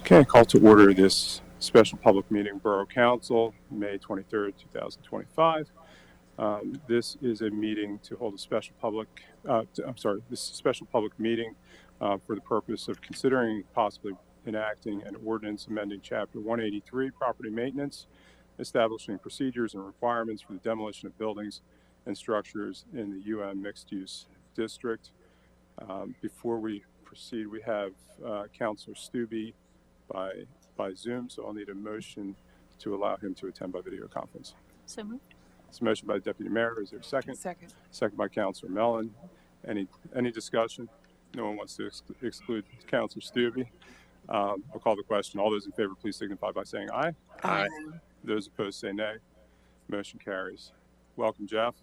Okay, call to order this special public meeting, Borough Council, May 23rd, 2025. This is a meeting to hold a special public, this is a special public meeting for the purpose of considering possibly enacting an ordinance amending Chapter 183, Property Maintenance, establishing procedures and requirements for the demolition of buildings and structures in the UM Mixed-Use District. Before we proceed, we have Councilor Stube by Zoom, so I'll need a motion to allow him to attend by video conference. So moved. It's a motion by the Deputy Mayor. Is there a second? Second. Second by Councilor Mellon. Any discussion? No one wants to exclude Councilor Stube. I'll call the question. All those in favor, please signify by saying aye. Aye. Those opposed say nay. Motion carries. Welcome, Jeff.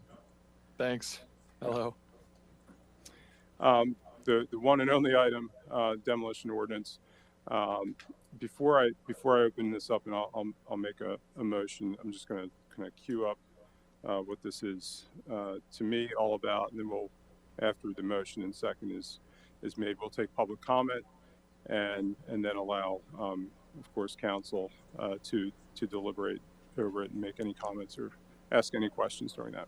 Thanks. Hello. The one and only item, demolition ordinance. Before I open this up, and I'll make a motion, I'm just going to kind of queue up what this is to me all about, and then we'll, after the motion and second is made, we'll take public comment and then allow, of course, council to deliberate over it and make any comments or ask any questions during that.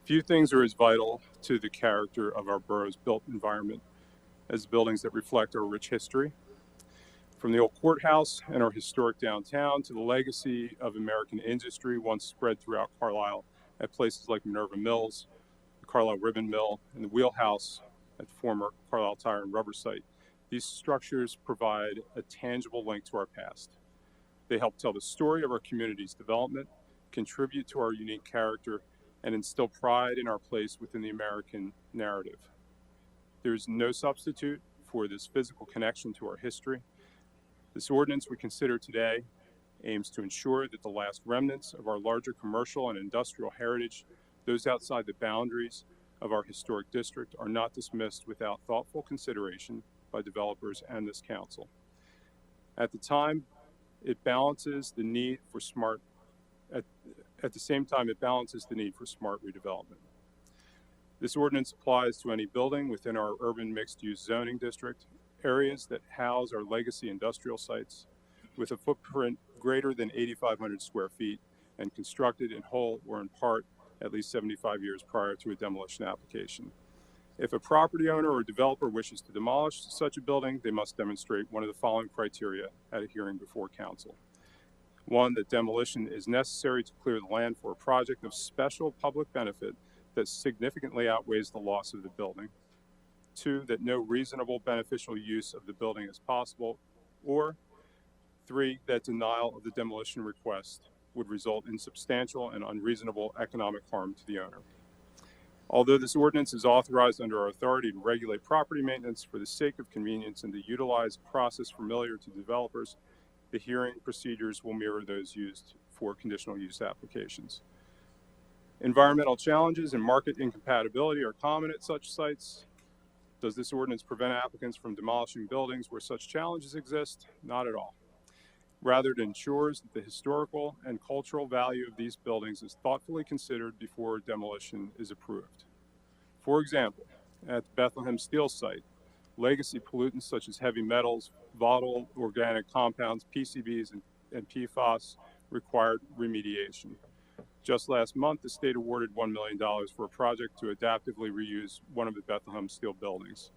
Few things are as vital to the character of our borough's built environment as buildings that reflect our rich history. From the old courthouse and our historic downtown to the legacy of American industry once spread throughout Carlisle at places like Minerva Mills, the Carlisle Ribbon Mill, and the wheelhouse at the former Carlisle Tire and Rubber site, these structures provide a tangible link to our past. They help tell the story of our community's development, contribute to our unique character, and instill pride in our place within the American narrative. There is no substitute for this physical connection to our history. This ordinance we consider today aims to ensure that the last remnants of our larger commercial and industrial heritage, those outside the boundaries of our historic district, are not dismissed without thoughtful consideration by developers and this council. At the same time, it balances the need for smart redevelopment. This ordinance applies to any building within our urban mixed-use zoning district, areas that house our legacy industrial sites with a footprint greater than 8,500 square feet and constructed in whole or in part at least 75 years prior to a demolition application. If a property owner or developer wishes to demolish such a building, they must demonstrate one of the following criteria at a hearing before council. One, that demolition is necessary to clear the land for a project of special public benefit that significantly outweighs the loss of the building. Two, that no reasonable beneficial use of the building is possible. Or three, that denial of the demolition request would result in substantial and unreasonable economic harm to the owner. Although this ordinance is authorized under our authority to regulate property maintenance for the sake of convenience and to utilize a process familiar to developers, the hearing procedures will mirror those used for conditional use applications. Environmental challenges and market incompatibility are common at such sites. Does this ordinance prevent applicants from demolishing buildings where such challenges exist? Not at all. Rather, it ensures that the historical and cultural value of these buildings is thoughtfully considered before demolition is approved. For example, at the Bethlehem Steel site, legacy pollutants such as heavy metals, volatile organic compounds, PCBs, and PFAS required remediation. Just last month, the state awarded $1 million for a project to adaptively reuse one of the Bethlehem Steel buildings.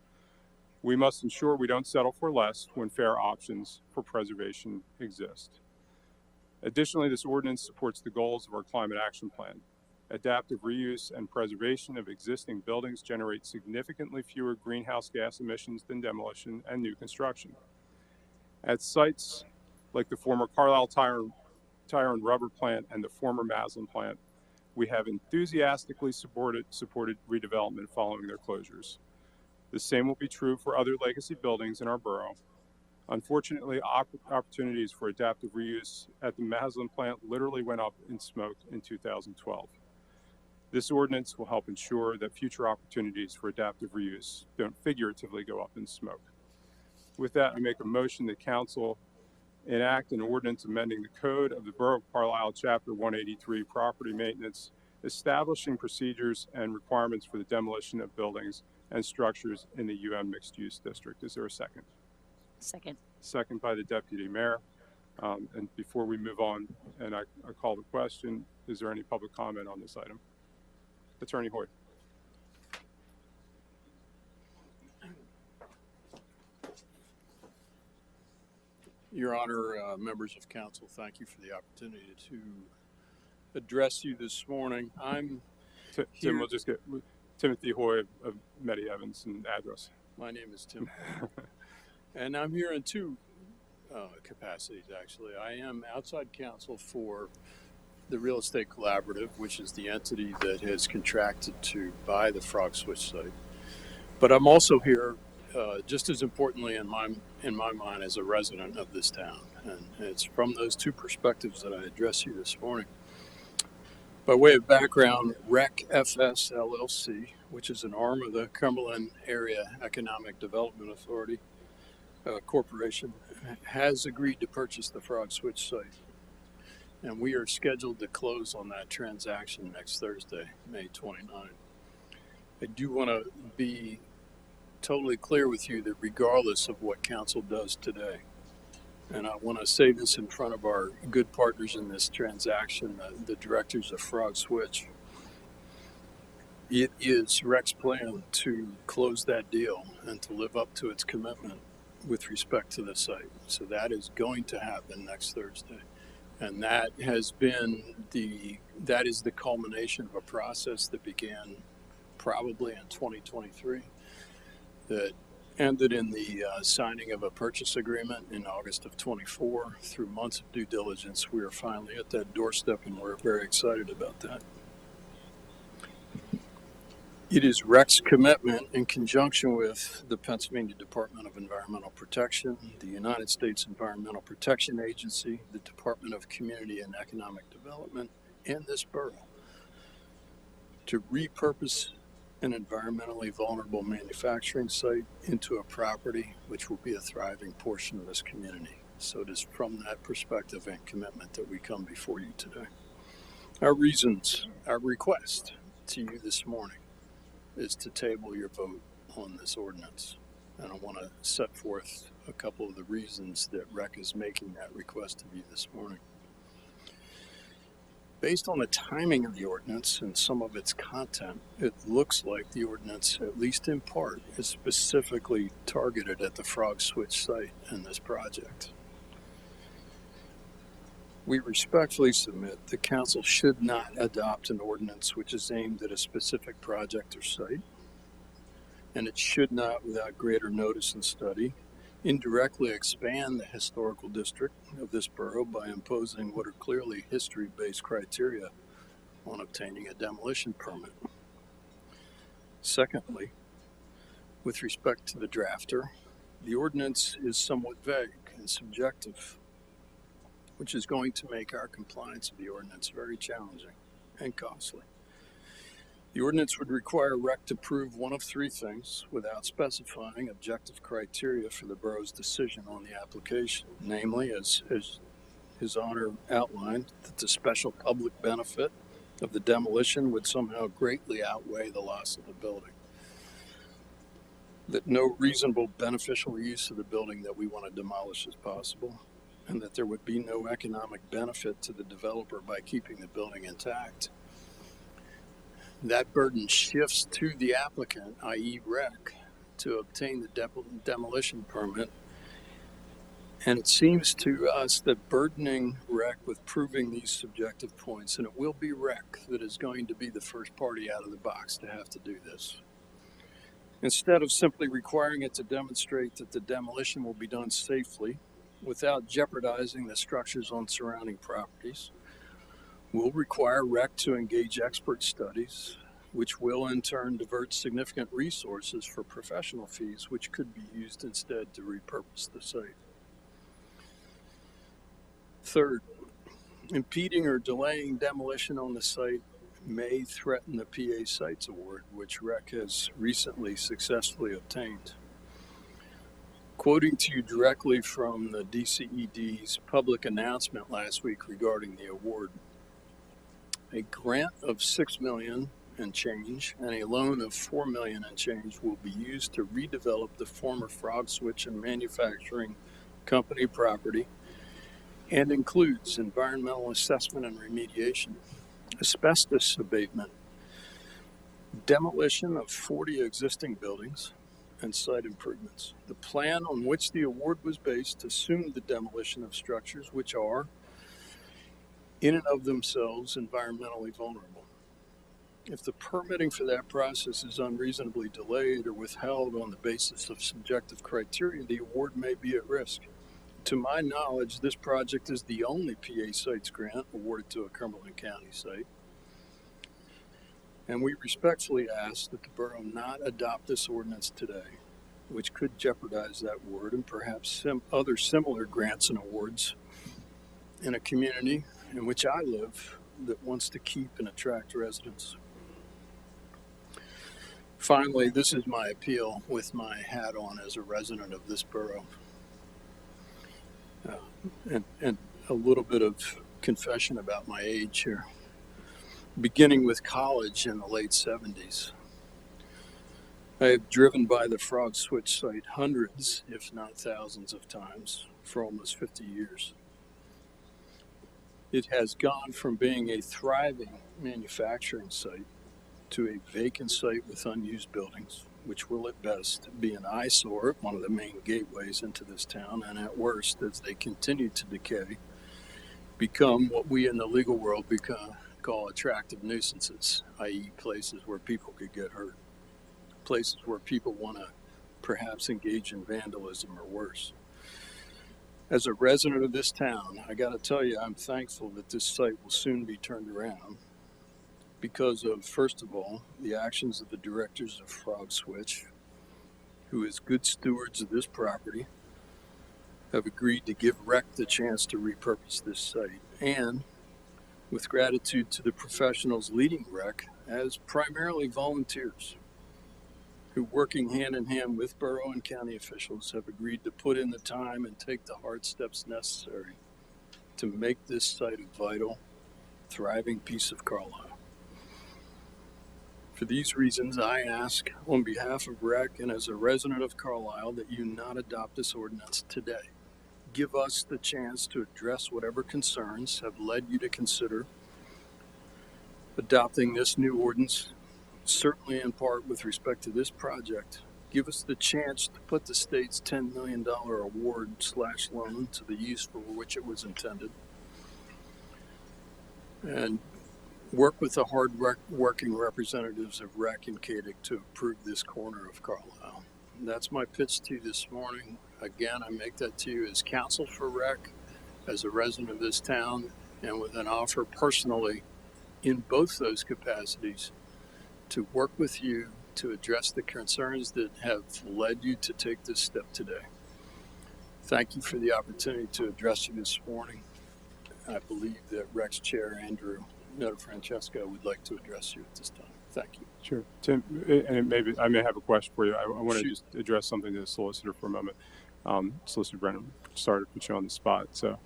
We must ensure we don't settle for less when fair options for preservation exist. Additionally, this ordinance supports the goals of our climate action plan. Adaptive reuse and preservation of existing buildings generate significantly fewer greenhouse gas emissions than demolition and new construction. At sites like the former Carlisle Tire and Rubber plant and the former Maslin plant, we have enthusiastically supported redevelopment following their closures. The same will be true for other legacy buildings in our borough. Unfortunately, opportunities for adaptive reuse at the Maslin plant literally went up in smoke in 2012. This ordinance will help ensure that future opportunities for adaptive reuse don't figuratively go up in smoke. With that, I make a motion that council enact an ordinance amending the code of the Borough of Carlisle, Chapter 183, Property Maintenance, establishing procedures and requirements for the demolition of buildings and structures in the UM Mixed Use District. Is there a second? Second. second by the Deputy Mayor. And before we move on, and I call the question, is there any public comment on this item? Attorney Hoyt. Your Honor, members of council, thank you for the opportunity to address you this morning. Tim, we'll just get Timothy Hoy of Meddy Evans and address. My name is Tim, and I'm here in two capacities, actually. I am outside counsel for the Real Estate Collaborative, which is the entity that has contracted to buy the Frog Switch site. But I'm also here, just as importantly in my mind, as a resident of this town. And it's from those two perspectives that I address you this morning. By way of background, REC FS LLC, which is an arm of the Cumberland Area Economic Development Authority Corporation, has agreed to purchase the Frog Switch site. And we are scheduled to close on that transaction next Thursday, May 29. I do want to be totally clear with you that regardless of what council does today, and I want to say this in front of our good partners in this transaction, the directors of Frog Switch, it is REC's plan to close that deal and to live up to its commitment with respect to the site. So that is going to happen next Thursday. And that is the culmination of a process that began probably in 2023 that ended in the signing of a purchase agreement in August of 24. Through months of due diligence, we are finally at that doorstep, and we're very excited about that. It is REC's commitment, in conjunction with the Pennsylvania Department of Environmental Protection, the United States Environmental Protection Agency, the Department of Community and Economic Development, and this borough, to repurpose an environmentally vulnerable manufacturing site into a property which will be a thriving portion of this community. So it is from that perspective and commitment that we come before you today. Our request to you this morning is to table your vote on this ordinance. And I want to set forth a couple of the reasons that REC is making that request of you this morning. Based on the timing of the ordinance and some of its content, it looks like the ordinance, at least in part, is specifically targeted at the Frog Switch site in this project. We respectfully submit the council should not adopt an ordinance which is aimed at a specific project or site, and it should not, without greater notice and study, indirectly expand the historical district of this borough by imposing what are clearly history-based criteria on obtaining a demolition permit. Secondly, with respect to the drafter, the ordinance is somewhat vague and subjective, which is going to make our compliance of the ordinance very challenging and costly. The ordinance would require REC to prove one of three things without specifying objective criteria for the borough's decision on the application, namely, as His Honor outlined, that the special public benefit of the demolition would somehow greatly outweigh the loss of the building, that no reasonable beneficial use of the building that we want to demolish is possible, and that there would be no economic benefit to the developer by keeping the building intact. That burden shifts to the applicant, i.e. REC, to obtain the demolition permit. And it seems to us that burdening REC with proving these subjective points, and it will be REC that is going to be the first party out of the box to have to do this. Instead of simply requiring it to demonstrate that the demolition will be done safely without jeopardizing the structures on surrounding properties, will require REC to engage expert studies, which will in turn divert significant resources for professional fees, which could be used instead to repurpose the site. Third, impeding or delaying demolition on the site may threaten the PA Sites Award, which REC has recently successfully obtained. Quoting to you directly from the DCED's public announcement last week regarding the award, a grant of $6 million and change, and a loan of $4 million and change will be used to redevelop the former Frog Switch and Manufacturing Company property, and includes environmental assessment and remediation, asbestos abatement, demolition of 40 existing buildings, and site improvements. The plan on which the award was based assumed the demolition of structures which are, in and of themselves, environmentally vulnerable. If the permitting for that process is unreasonably delayed or withheld on the basis of subjective criteria, the award may be at risk. To my knowledge, this project is the only PA Sites grant awarded to a Cumberland County site. And we respectfully ask that the borough not adopt this ordinance today, which could jeopardize that award and perhaps other similar grants and awards in a community in which I live that wants to keep and attract residents. Finally, this is my appeal with my hat on as a resident of this borough. And a little bit of confession about my age here. Beginning with college in the late 70s, I have driven by the Frog Switch site hundreds, if not thousands of times for almost 50 years. It has gone from being a thriving manufacturing site to a vacant site with unused buildings, which will at best be an eyesore at one of the main gateways into this town, and at worst, as they continue to decay, become what we in the legal world call attractive nuisances, i.e. places where people could get hurt, places where people want to perhaps engage in vandalism or worse. As a resident of this town, I got to tell you, I'm thankful that this site will soon be turned around because of, first of all, the actions of the directors of Frog Switch, who as good stewards of this property have agreed to give REC the chance to repurpose this site, and with gratitude to the professionals leading REC as primarily volunteers who, working hand in hand with borough and county officials, have agreed to put in the time and take the hard steps necessary to make this site a vital, thriving piece of Carlisle. For these reasons, I ask on behalf of REC and as a resident of Carlisle that you not adopt this ordinance today. Give us the chance to address whatever concerns have led you to consider adopting this new ordinance, certainly in part with respect to this project. Give us the chance to put the state's $10 million award/loan to the use for which it was intended, and work with the hard-working representatives of REC and CADIC to approve this corner of Carlisle. And that's my pitch to you this morning. Again, I make that to you as counsel for REC, as a resident of this town, and with an offer personally in both those capacities to work with you to address the concerns that have led you to take this step today. Thank you for the opportunity to address you this morning. I believe that REC's chair, Andrew Francesco, would like to address you at this time. Thank you. Sure. Tim, and maybe I may have a question for you. I want to just address something to the solicitor for a moment. Solicitor Brennan, sorry to put you on the spot. So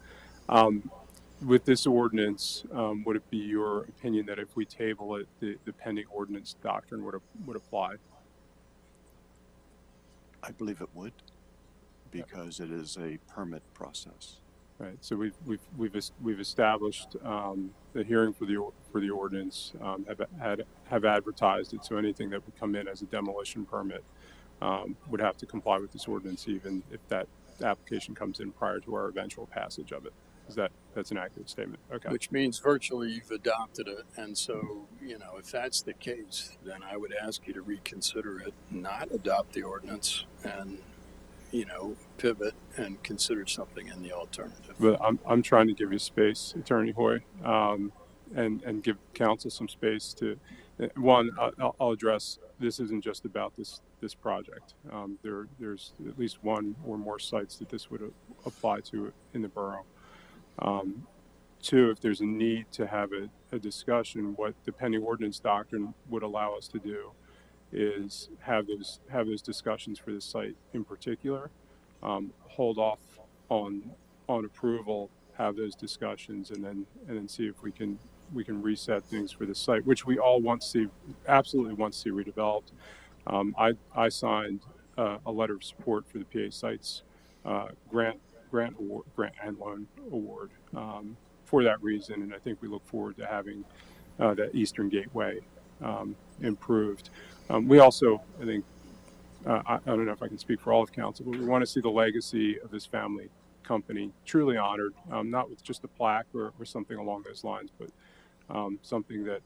with this ordinance, would it be your opinion that if we table it, the pending ordinance doctrine would apply? I believe it would, because it is a permit process. Right. So we've established the hearing for the ordinance, have advertised it. So anything that would come in as a demolition permit would have to comply with this ordinance, even if that application comes in prior to our eventual passage of it. That's an accurate statement? Okay. Which means virtually you've adopted it, and so if that's the case, then I would ask you to reconsider it, not adopt the ordinance, and pivot and consider something in the alternative. But I'm trying to give you space, Attorney Hoy, and give counsel some space to. One, I'll address. This isn't just about this project. There's at least one or more sites that this would apply to in the borough. Two, if there's a need to have a discussion, what the pending ordinance doctrine would allow us to do is have those discussions for this site in particular, hold off on approval, have those discussions, and then see if we can reset things for the site, which we all absolutely want to see redeveloped. I signed a letter of support for the PA Sites grant and loan award for that reason, and I think we look forward to having that Eastern Gateway improved. We also, I think, I don't know if I can speak for all of council, but we want to see the legacy of this family company truly honored, not with just a plaque or something along those lines, but something that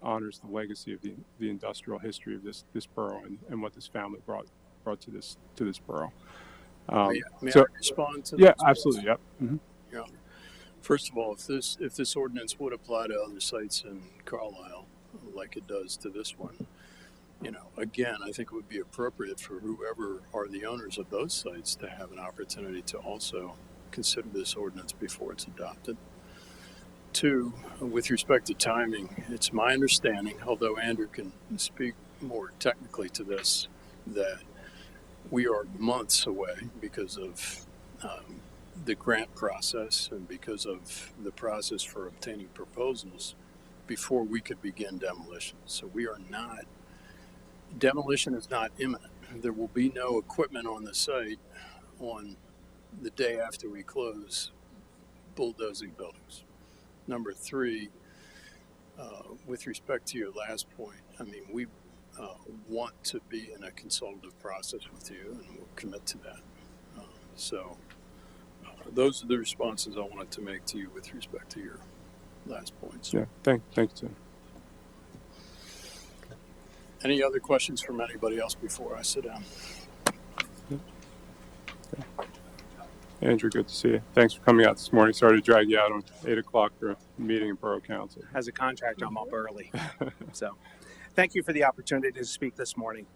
honors the legacy of the industrial history of this borough and what this family brought to this borough. May so, I respond to yeah, this? absolutely, yep. Mm-hmm. Yeah. First of all, if this ordinance would apply to other sites in Carlisle, like it does to this one, again, I think it would be appropriate for whoever are the owners of those sites to have an opportunity to also consider this ordinance before it's adopted. Two, with respect to timing, it's my understanding, although Andrew can speak more technically to this, that we are months away because of the grant process and because of the process for obtaining proposals before we could begin demolition. So demolition is not imminent. There will be no equipment on the site on the day after we close bulldozing buildings. Number three, with respect to your last point, I mean, we want to be in a consultative process with you, and we'll commit to that. Those are the responses I wanted to make to you with respect to your last points. Yeah, thanks, Tim. Any other questions from anybody else before I sit down? Andrew, good to see you. Thanks for coming out this morning. Sorry to drag you out on 8 o'clock for a meeting in Borough Council. As a contractor, I'm up early. So thank you for the opportunity to speak this morning.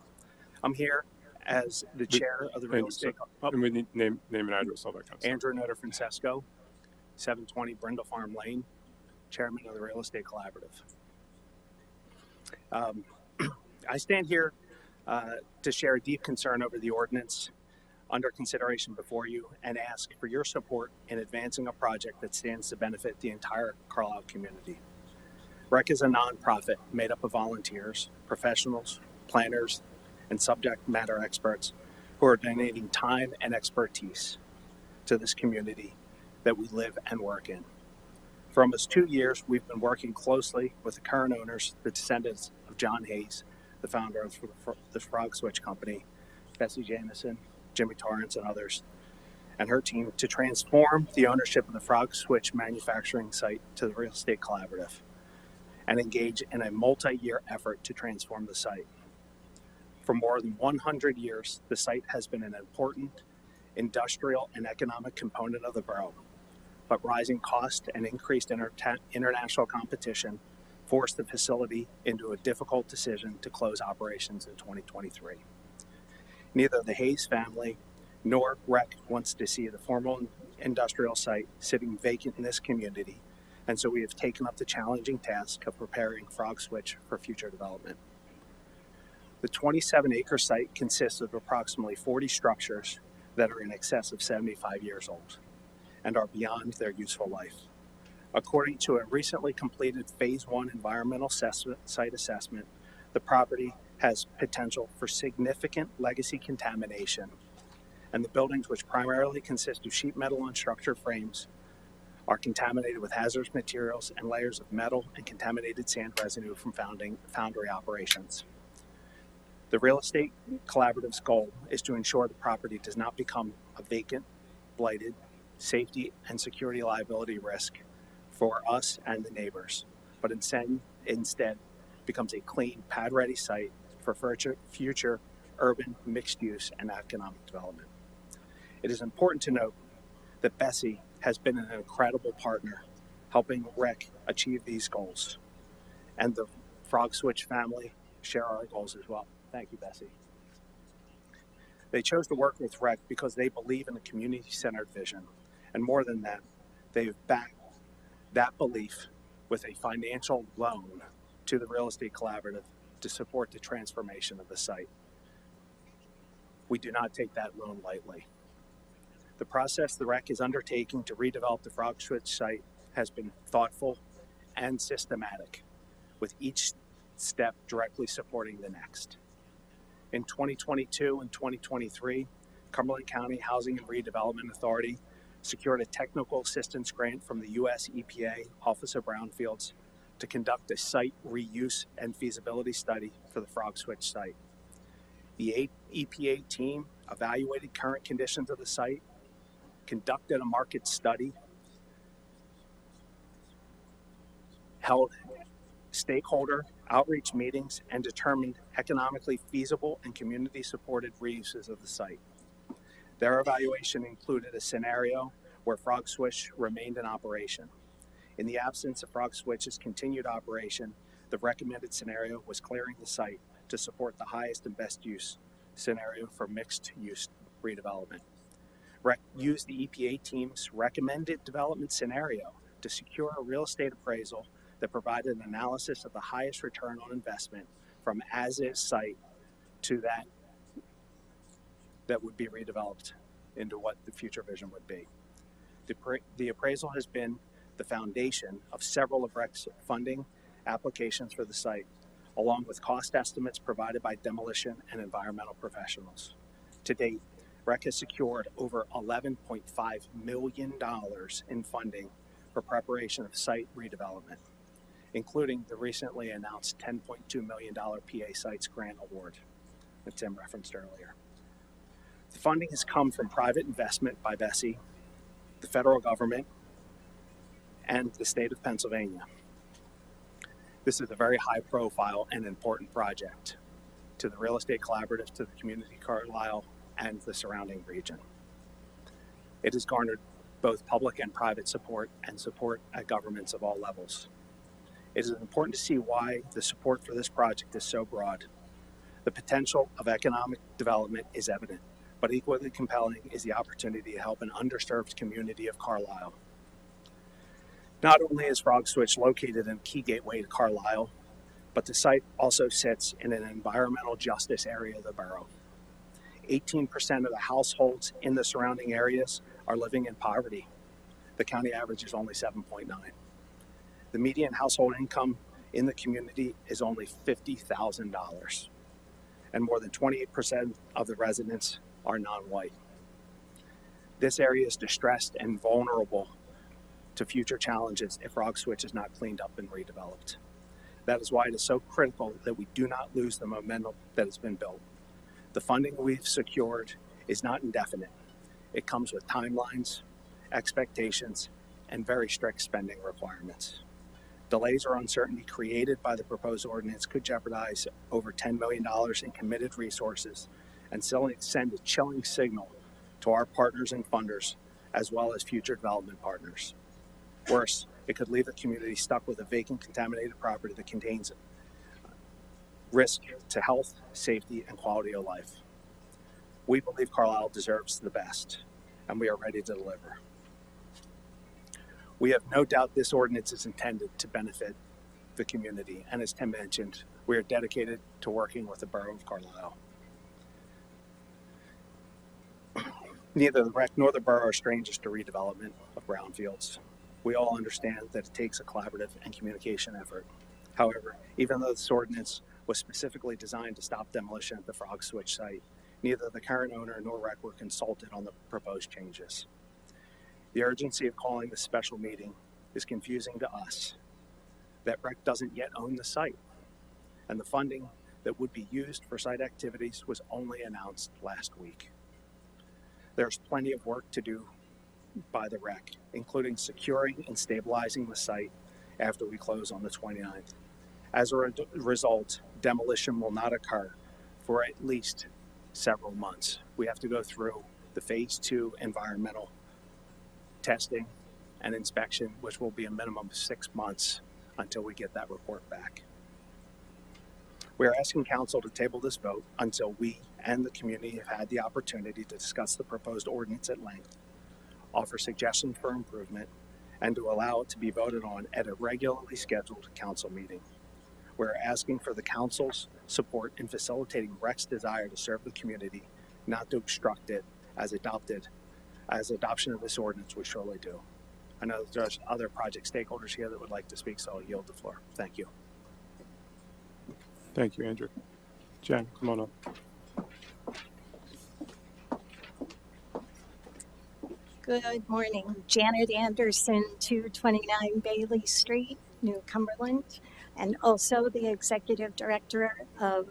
I'm here as the chair of the real estate. And we need name and address, all that kind of stuff. Andrew Nutter Francesco, 720 Brindle Farm Lane, chairman of the Real Estate Collaborative. I stand here to share a deep concern over the ordinance under consideration before you and ask for your support in advancing a project that stands to benefit the entire Carlisle community. REC is a nonprofit made up of volunteers, professionals, planners, and subject matter experts who are donating time and expertise to this community that we live and work in. For almost 2 years, we've been working closely with the current owners, the descendants of John Hayes, the founder of the Frog Switch Company, Bessie Jamison, Jimmy Torrance, and others, and her team to transform the ownership of the Frog Switch manufacturing site to the Real Estate Collaborative and engage in a multi-year effort to transform the site. For more than 100 years, the site has been an important industrial and economic component of the borough, but rising cost and increased international competition forced the facility into a difficult decision to close operations in 2023. Neither the Hayes family nor REC wants to see the former industrial site sitting vacant in this community, and so we have taken up the challenging task of preparing Frog Switch for future development. The 27-acre site consists of approximately 40 structures that are in excess of 75 years old and are beyond their useful life. According to a recently completed Phase 1 environmental site assessment, the property has potential for significant legacy contamination, and the buildings, which primarily consist of sheet metal and structure frames, are contaminated with hazardous materials and layers of metal and contaminated sand residue from foundry operations. The Real Estate Collaborative's goal is to ensure the property does not become a vacant, blighted, safety and security liability risk for us and the neighbors, but instead becomes a clean, pad-ready site for future urban mixed use and economic development. It is important to note that Bessie has been an incredible partner helping REC achieve these goals, and the Frog Switch family share our goals as well. Thank you, Bessie. They chose to work with REC because they believe in a community-centered vision, and more than that, they've backed that belief with a financial loan to the Real Estate Collaborative to support the transformation of the site. We do not take that loan lightly. The process the REC is undertaking to redevelop the Frog Switch site has been thoughtful and systematic, with each step directly supporting the next. In 2022 and 2023, Cumberland County Housing and Redevelopment Authority secured a technical assistance grant from the U.S. EPA Office of Brownfields to conduct a site reuse and feasibility study for the Frog Switch site. The EPA team evaluated current conditions of the site, conducted a market study, held stakeholder outreach meetings, and determined economically feasible and community-supported reuses of the site. Their evaluation included a scenario where Frog Switch remained in operation. In the absence of Frog Switch's continued operation, the recommended scenario was clearing the site to support the highest and best use scenario for mixed-use redevelopment. REC used the EPA team's recommended development scenario to secure a real estate appraisal that provided an analysis of the highest return on investment from as-is site to that would be redeveloped into what the future vision would be. The appraisal has been the foundation of several of REC's funding applications for the site, along with cost estimates provided by demolition and environmental professionals. To date, REC has secured over $11.5 million in funding for preparation of site redevelopment, including the recently announced $10.2 million PA Sites Grant Award that Tim referenced earlier. The funding has come from private investment by Bessie, the federal government, and the state of Pennsylvania. This is a very high profile and important project to the Real Estate Collaborative, to the community Carlisle, and the surrounding region. It has garnered both public and private support and support at governments of all levels. It is important to see why the support for this project is so broad. The potential of economic development is evident, but equally compelling is the opportunity to help an underserved community of Carlisle. Not only is Frog Switch located in a key gateway to Carlisle, but the site also sits in an environmental justice area of the borough. 18% of the households in the surrounding areas are living in poverty. The county average is only 7.9. The median household income in the community is only $50,000, and more than 28% of the residents are non-white. This area is distressed and vulnerable to future challenges if Frog Switch is not cleaned up and redeveloped. That is why it is so critical that we do not lose the momentum that has been built. The funding we've secured is not indefinite. It comes with timelines, expectations, and very strict spending requirements. Delays or uncertainty created by the proposed ordinance could jeopardize over $10 million in committed resources and send a chilling signal to our partners and funders, as well as future development partners. Worse, it could leave the community stuck with a vacant, contaminated property that contains risk to health, safety, and quality of life. We believe Carlisle deserves the best, and we are ready to deliver. We have no doubt this ordinance is intended to benefit the community, and as Tim mentioned, we are dedicated to working with the Borough of Carlisle. Neither the REC nor the borough are strangers to redevelopment of brownfields. We all understand that it takes a collaborative and communication effort. However, even though this ordinance was specifically designed to stop demolition at the Frog Switch site, neither the current owner nor REC were consulted on the proposed changes. The urgency of calling this special meeting is confusing to us, that REC doesn't yet own the site, and the funding that would be used for site activities was only announced last week. There's plenty of work to do by the REC, including securing and stabilizing the site after we close on the 29th. As a result, demolition will not occur for at least several months. We have to go through the phase 2 environmental testing and inspection, which will be a minimum of 6 months until we get that report back. We are asking council to table this vote until we and the community have had the opportunity to discuss the proposed ordinance at length, offer suggestions for improvement, and to allow it to be voted on at a regularly scheduled council meeting. We're asking for the council's support in facilitating REC's desire to serve the community, not to obstruct it as adopted as adoption of this ordinance would surely do. I know there's other project stakeholders here that would like to speak, so I'll yield the floor. Thank you. Thank you, Andrew. Jen, come on up. Good morning. Janet Anderson, 229 Bailey Street, New Cumberland, and also the Executive Director of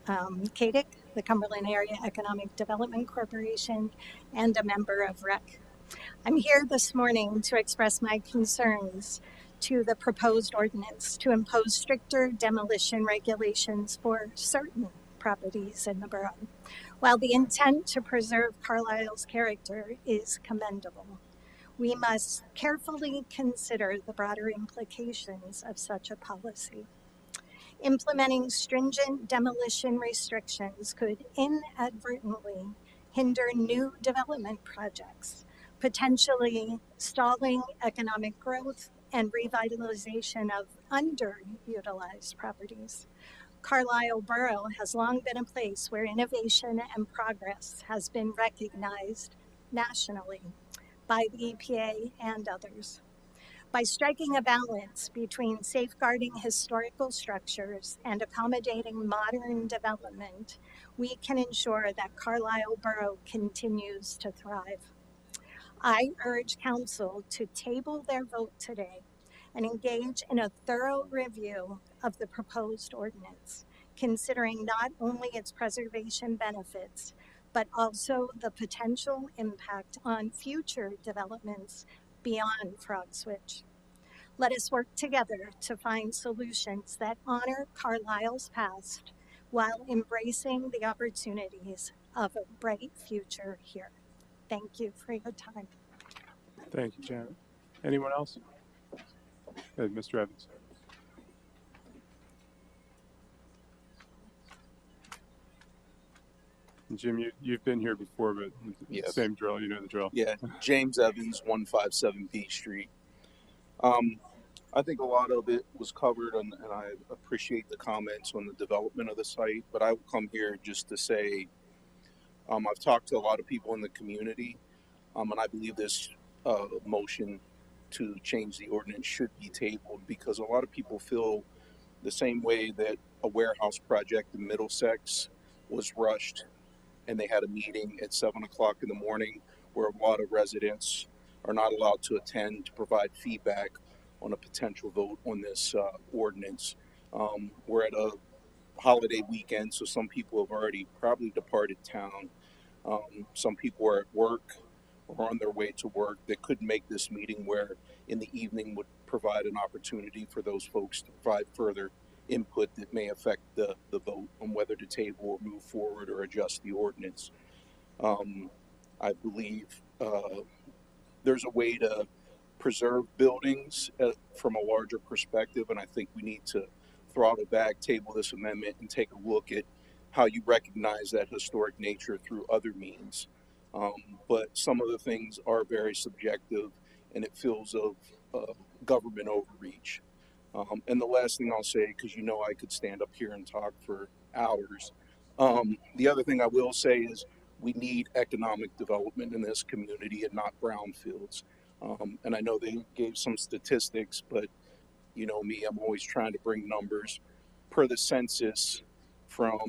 CADIC, the Cumberland Area Economic Development Corporation, and a member of REC. I'm here this morning to express my concerns to the proposed ordinance to impose stricter demolition regulations for certain properties in the borough. While the intent to preserve Carlisle's character is commendable, we must carefully consider the broader implications of such a policy. Implementing stringent demolition restrictions could inadvertently hinder new development projects, potentially stalling economic growth and revitalization of underutilized properties. Carlisle Borough has long been a place where innovation and progress has been recognized nationally by the EPA and others. By striking a balance between safeguarding historical structures and accommodating modern development, we can ensure that Carlisle Borough continues to thrive. I urge Council to table their vote today and engage in a thorough review of the proposed ordinance, considering not only its preservation benefits, but also the potential impact on future developments beyond Frog Switch. Let us work together to find solutions that honor Carlisle's past while embracing the opportunities of a bright future here. Thank you for your time. Thank you, Janet. Anyone else? Mr. Evans. And Jim, you've been here before, but Yes. Same drill. You know the drill. Yeah, James Evans, 157 B Street. I think a lot of it was covered, and I appreciate the comments on the development of the site. But I will come here just to say, I've talked to a lot of people in the community, and I believe this motion to change the ordinance should be tabled because a lot of people feel the same way that a warehouse project in Middlesex was rushed, and they had a meeting at 7 o'clock in the morning where a lot of residents are not allowed to attend to provide feedback on a potential vote on this ordinance. We're at a holiday weekend, so some people have already probably departed town. Some people are at work or on their way to work that couldn't make this meeting, where in the evening would provide an opportunity for those folks to provide further input that may affect the vote on whether to table or move forward or adjust the ordinance. I believe there's a way to preserve buildings from a larger perspective, and I think we need to throttle back, table this amendment, and take a look at how you recognize that historic nature through other means. But some of the things are very subjective, and it feels of government overreach. And the last thing I'll say, because you know I could stand up here and talk for hours, the other thing I will say is we need economic development in this community and not brownfields. And I know they gave some statistics, but you know me, I'm always trying to bring numbers. Per the census from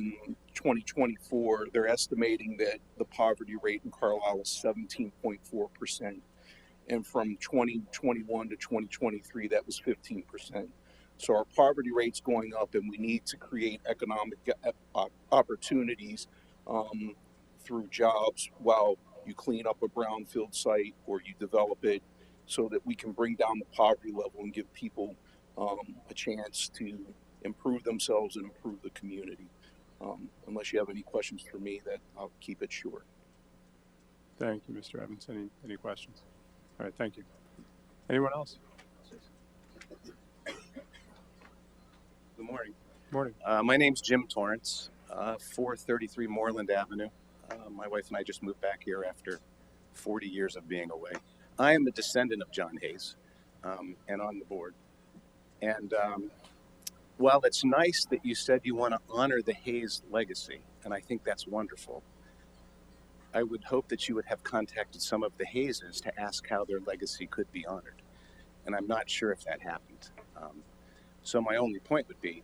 2024, they're estimating that the poverty rate in Carlisle is 17.4%. And from 2021 to 2023, that was 15%. So our poverty rate's going up, and we need to create economic opportunities through jobs while you clean up a brownfield site or you develop it, so that we can bring down the poverty level and give people a chance to improve themselves and improve the community. Unless you have any questions for me, that I'll keep it short. Thank you, Mr. Evans. Any questions? All right, thank you. Anyone else? Good morning. Morning. My name's Jim Torrance, 433 Moreland Avenue. My wife and I just moved back here after 40 years of being away. I am a descendant of John Hayes, and on the board. And while it's nice that you said you want to honor the Hayes legacy, and I think that's wonderful, I would hope that you would have contacted some of the Hayeses to ask how their legacy could be honored. And I'm not sure if that happened. So my only point would be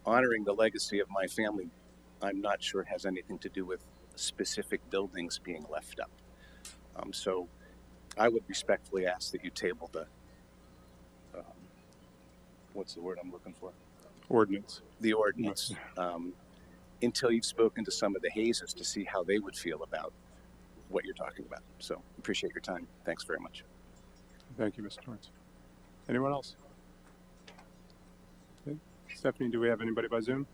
honoring the legacy of my family, I'm not sure has anything to do with specific buildings being left up. So I would respectfully ask that you table the, what's the word I'm looking for? Ordinance. The ordinance, until you've spoken to some of the Hayeses to see how they would feel about what you're talking about. So appreciate your time. Thanks very much. Thank you, Mr. Torrance. Anyone else? Okay. Stephanie, do we have anybody by Zoom?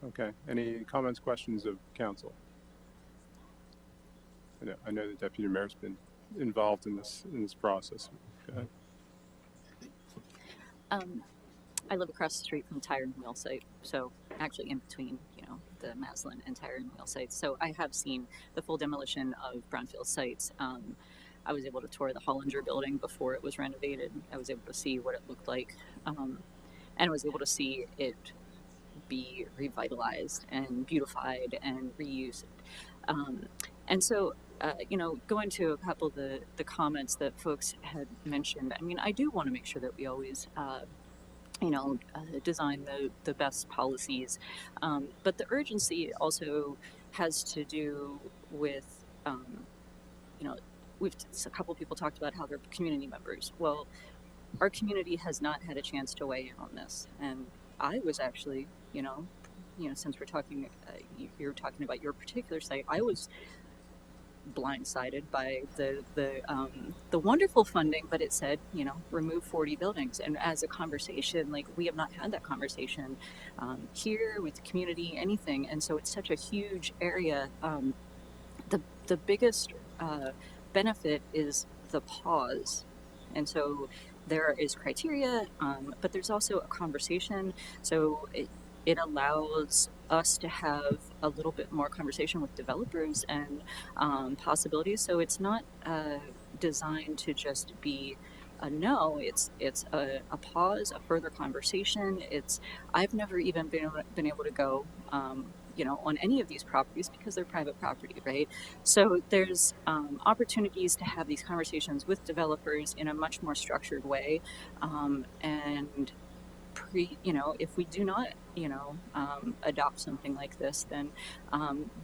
Okay. Any comments, questions of council? I know the deputy mayor's been involved in this process. Go ahead. I live across the street from Tire and Wheel site, so actually in between, the Maslin and Tire and Wheel sites. So I have seen the full demolition of brownfield sites. I was able to tour the Hollinger building before it was renovated. I was able to see what it looked like, and I was able to see it be revitalized and beautified and reused. And so, going to a couple of the comments that folks had mentioned, I mean, I do want to make sure that we always, design the best policies. But the urgency also has to do with, a couple of people talked about how they're community members. Well, our community has not had a chance to weigh in on this. And I was actually, since we're talking, you're talking about your particular site, I was blindsided by the wonderful funding, but it said, remove 40 buildings. And as a conversation, like, we have not had that conversation here with the community, anything. And so it's such a huge area. The biggest benefit is the pause. And so there is criteria, but there's also a conversation. So it allows us to have a little bit more conversation with developers and possibilities. So it's not designed to just be a no. It's a pause, a further conversation. I've never even been able to go on any of these properties because they're private property, right? So there's opportunities to have these conversations with developers in a much more structured way, and if we do not, adopt something like this, then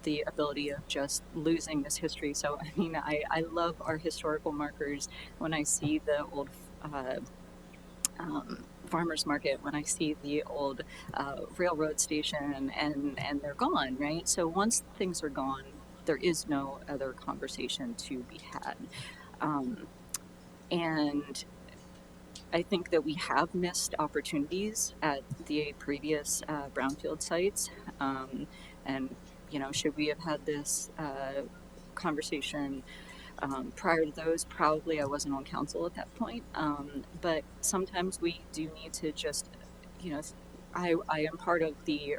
the ability of just losing this history. So, I mean, I love our historical markers. When I see the old farmers market, when I see the old railroad station, and they're gone, right? So once things are gone, there is no other conversation to be had. And I think that we have missed opportunities at the previous brownfield sites. And, should we have had this conversation prior to those? Probably. I wasn't on council at that point. But sometimes we do need to just, I am part of the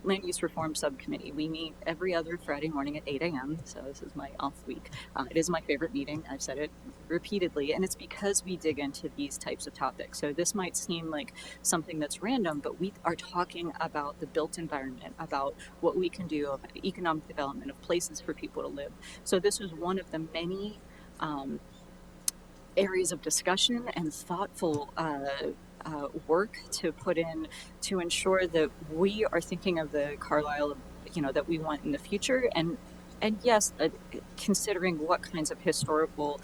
Land Use Reform Subcommittee. We meet every other Friday morning at 8 a.m., so this is my off week. It is my favorite meeting. I've said it repeatedly, and it's because we dig into these types of topics. So this might seem like something that's random, but we are talking about the built environment, about what we can do, of economic development, of places for people to live. So this was one of the many areas of discussion and thoughtful work to put in to ensure that we are thinking of the Carlisle, that we want in the future, and yes, considering what kinds of historical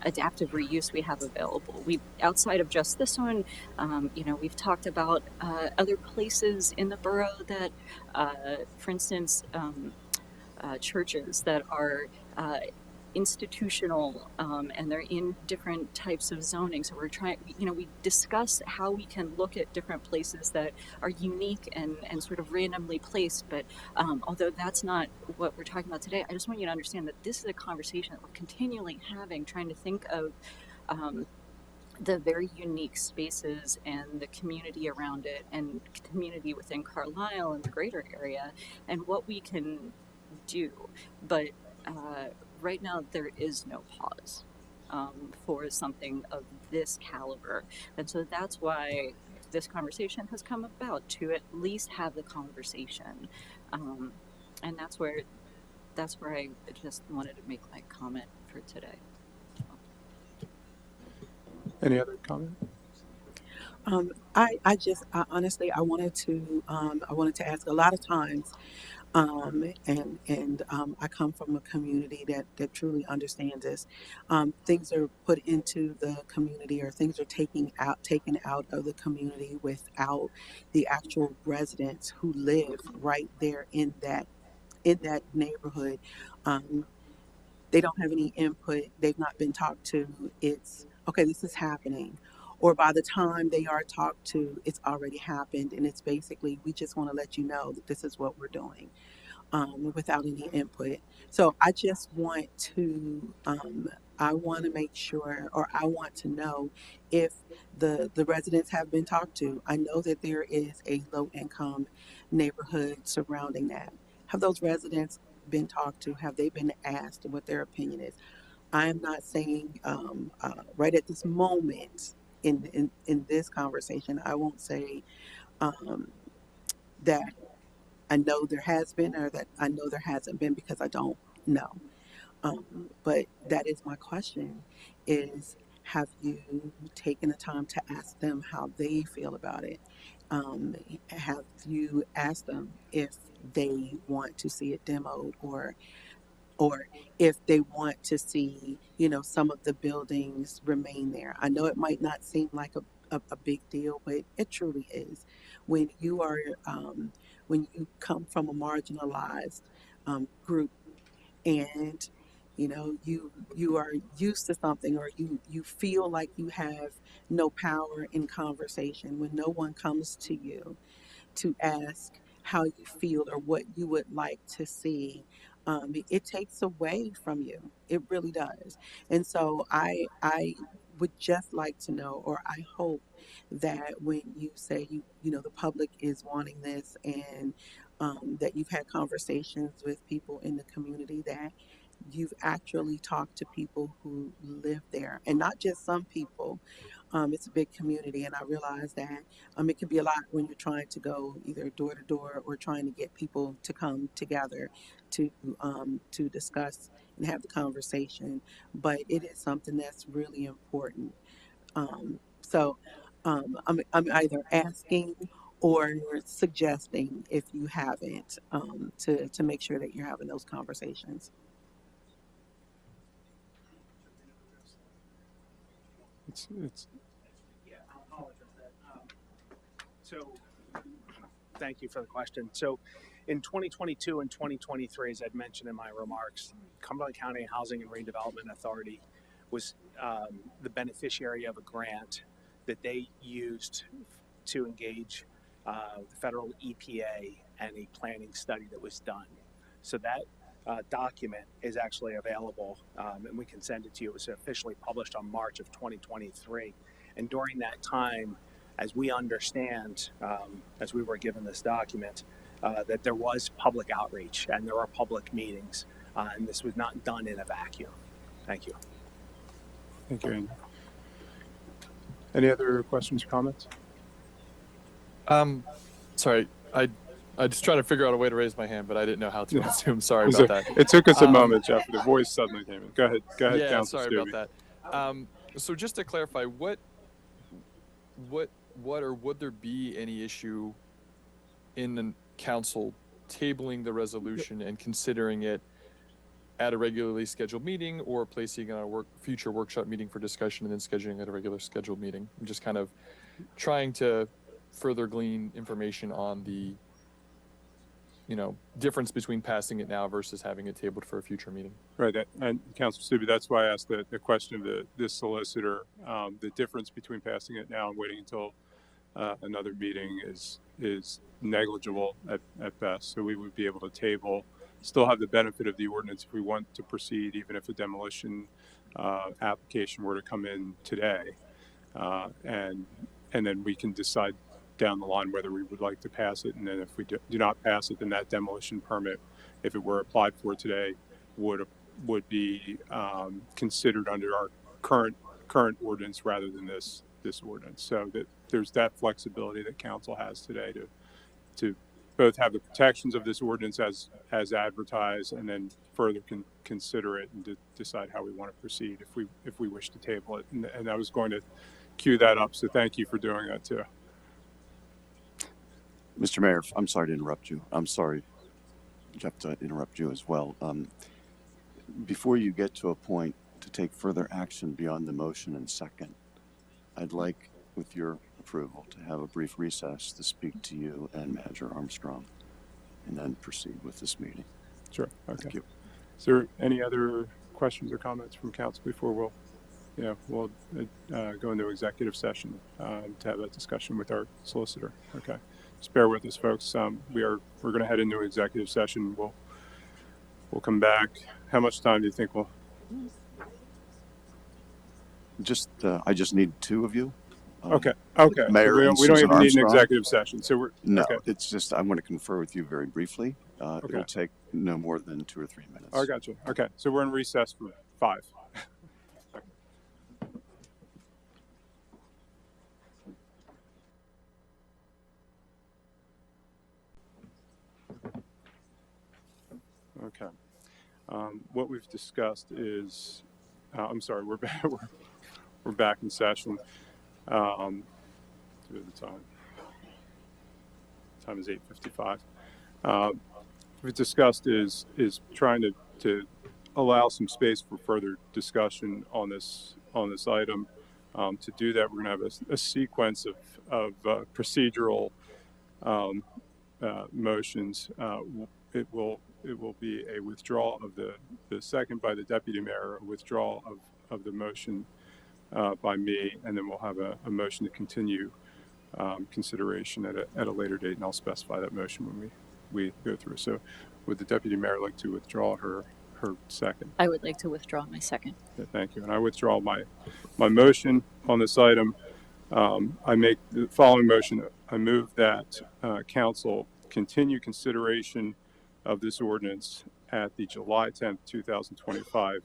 adaptive reuse we have available. We, outside of just this one, we've talked about other places in the borough that, for instance, churches that are institutional, and they're in different types of zoning. So we're trying, we discuss how we can look at different places that are unique and sort of randomly placed. But although that's not what we're talking about today, I just want you to understand that this is a conversation that we're continually having, trying to think of the very unique spaces and the community around it, and community within Carlisle and the greater area, and what we can do. But right now, there is no pause for something of this caliber. And so that's why this conversation has come about, to at least have the conversation. And that's where I just wanted to make my comment for today. Any other comment? I honestly, I wanted to ask. A lot of times, I come from a community that truly understands this. Things are put into the community, or things are taken out of the community without the actual residents who live right there in that neighborhood. They don't have any input. They've not been talked to. It's okay, this is happening. Or by the time they are talked to, it's already happened. And it's basically, we just want to let you know that this is what we're doing, without any input. So I just want to, I want to make sure, or I want to know if the residents have been talked to. I know that there is a low income neighborhood surrounding that. Have those residents been talked to? Have they been asked what their opinion is? I am not saying right at this moment in this conversation, I won't say that I know there has been or that I know there hasn't been, because I don't know. But that is my question: is have you taken the time to ask them how they feel about it? Have you asked them if they want to see it demoed, or if they want to see, some of the buildings remain there? I know it might not seem like a big deal, but it truly is. When you are, when you come from a marginalized group, and you are used to something, or you feel like you have no power in conversation, when no one comes to you to ask how you feel or what you would like to see, it takes away from you. It really does. And so I would just like to know, or I hope that when you say the public is wanting this, and that you've had conversations with people in the community, that you've actually talked to people who live there, and not just some people. It's a big community, and I realize that it can be a lot when you're trying to go either door to door, or trying to get people to come together to discuss and have the conversation. But it is something that's really important. So I'm either asking or suggesting, if you haven't, to make sure that you're having those conversations. It's Yeah, I'll apologize for that. So, thank you for the question. So, in 2022 and 2023, as I'd mentioned in my remarks, Cumberland County Housing and Redevelopment Authority was the beneficiary of a grant that they used to engage the federal EPA and a planning study that was done. So that document is actually available, and we can send it to you. It was officially published on March of 2023. And during that time, as we understand, as we were given this document, that there was public outreach and there were public meetings, and this was not done in a vacuum. Thank you. Thank you, Andy. Any other questions or comments? Sorry, I just trying to figure out a way to raise my hand, but I didn't know how to assume. Sorry It about that. It took us a moment, Jeff. The voice suddenly came in. Go ahead, Yeah, Council sorry Stubbe. about that. So just to clarify, what or would there be any issue in the council tabling the resolution and considering it at a regularly scheduled meeting, or placing on a future workshop meeting for discussion and then scheduling at a regular scheduled meeting? I'm just kind of trying to further glean information on the difference between passing it now versus having it tabled for a future meeting. Right, and Council Stubbe, that's why I asked the question of this solicitor. The difference between passing it now and waiting until another meeting is negligible at best. So we would be able to still have the benefit of the ordinance if we want to proceed, even if a demolition application were to come in today, and then we can decide down the line whether we would like to pass it. And then if we do not pass it, then that demolition permit, if it were applied for today, would be considered under our current ordinance rather than this this ordinance, so that there's that flexibility that council has today to both have the protections of this ordinance as advertised, and then further consider it and decide how we want to proceed if we wish to table it. And I was going to cue that up, so thank you for doing that too. Mr. Mayor, I'm sorry to interrupt you. I'm sorry, Jeff, to interrupt you as well. Before you get to a point to take further action beyond the motion and second, I'd like, with your approval, to have a brief recess to speak to you and Manager Armstrong, and then proceed with this meeting. Sure. Okay. Thank you. Is there any other questions or comments from council before we'll go into executive session to have that discussion with our solicitor? Okay. Just bear with us, folks. We're going to head into executive session. We'll come back. How much time do you think we'll? I just need two of you. Okay. Mayor So we and don't even Susan need an Armstrong. executive session. So we're No, okay. it's just, I want to confer with you very briefly. Okay. It'll take no more than 2 or 3 minutes. Oh, I got you. Okay. So we're in recess for 5. Okay. What we've discussed is, I'm sorry, we're back. We're back in session. Do the time. Time is 8:55. What we've discussed is trying to allow some space for further discussion on this item. To do that, we're going to have a sequence of procedural motions. It will be a withdrawal of the second by the deputy mayor, a withdrawal of the motion by me, and then we'll have a motion to continue consideration at a later date, and I'll specify that motion when we go through. So would the deputy mayor like to withdraw her second? I would like to withdraw my second. Yeah, thank you. And I withdraw my motion on this item. I make the following motion. I move that council continue consideration of this ordinance at the July 10th, 2025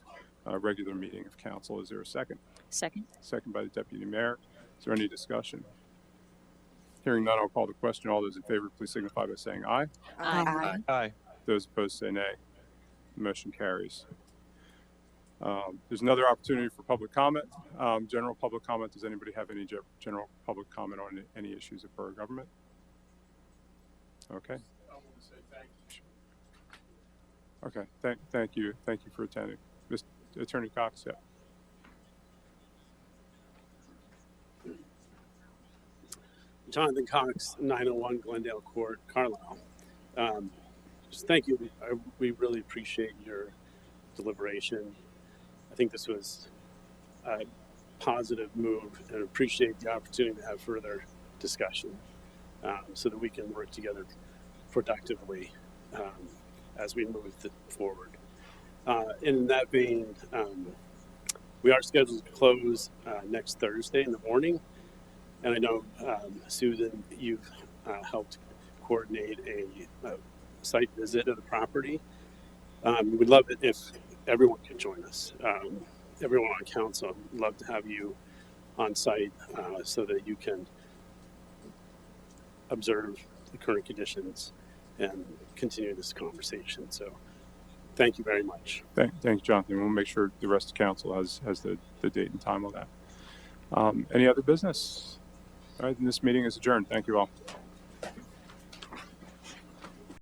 regular meeting of council. Is there a second? Second. Second by the deputy mayor. Is there any discussion? Hearing none, I'll call the question. All those in favor, please signify by saying aye. Aye. Aye. Those opposed say nay. Motion carries. There's another opportunity for public comment. General public comment. Does anybody have any general public comment on any issues of borough government? Okay. I want to say thank you. Okay. Thank you. Thank you for attending. Mr. Attorney Cox, yeah. Jonathan Cox, 901 Glendale Court, Carlisle. Just thank you. We really appreciate your deliberation. I think this was a positive move, and appreciate the opportunity to have further discussion so that we can work together productively as we move forward. In that vein, we are scheduled to close next Thursday in the morning. And I know, Susan, you've helped coordinate a site visit of the property. We'd love it if everyone could join us. Everyone on council, would love to have you on site so that you can observe the current conditions and continue this conversation. So thank you very much. Thanks, Jonathan. We'll make sure the rest of council has the date and time on that. Any other business? All right, then this meeting is adjourned. Thank you all.